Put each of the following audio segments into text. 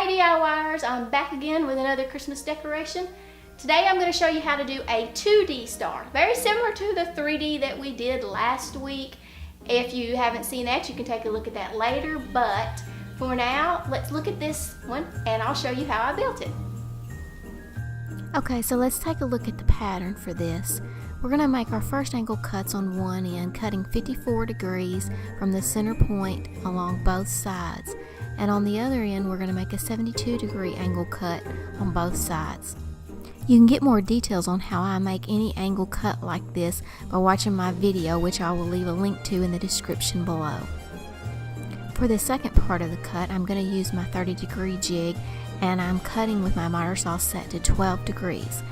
Hey DIYers, I'm back again with another Christmas decoration. Today I'm going to show you how to do a 2D star, very similar to the 3D that we did last week. If you haven't seen that, you can take a look at that later, but for now, let's look at this one and I'll show you how I built it. Okay, so let's take a look at the pattern for this. We're going to make our first angle cuts on one end, cutting 54 degrees from the center point along both sides. And on the other end, we're going to make a 72 degree angle cut on both sides. You can get more details on how I make any angle cut like this by watching my video, which I will leave a link to in the description below. For the second part of the cut, I'm going to use my 30 degree jig, and I'm cutting with my miter saw set to 12 degrees.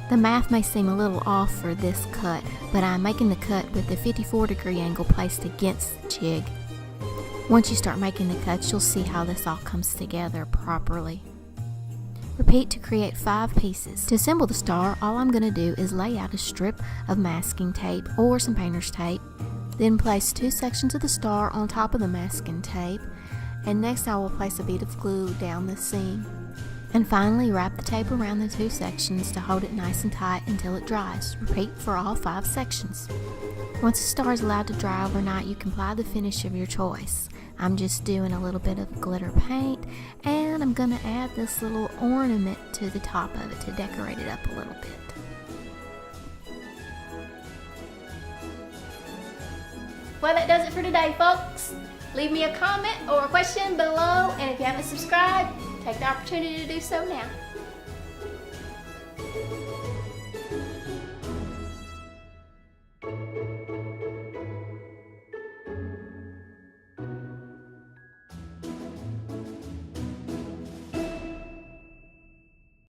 The math may seem a little off for this cut, but I'm making the cut with the 54 degree angle placed against the jig. Once you start making the cuts, you'll see how this all comes together properly. Repeat to create 5 pieces. To assemble the star, all I'm going to do is lay out a strip of masking tape or some painter's tape, then place 2 sections of the star on top of the masking tape, and next I will place a bead of glue down the seam. And finally, wrap the tape around the 2 sections to hold it nice and tight until it dries. Repeat for all 5 sections. Once the star is allowed to dry overnight, you can apply the finish of your choice. I'm just doing a little bit of glitter paint, and I'm going to add this little ornament to the top of it to decorate it up a little bit. Well, that does it for today, folks. Leave me a comment or a question below, and if you haven't subscribed, take the opportunity to do so now.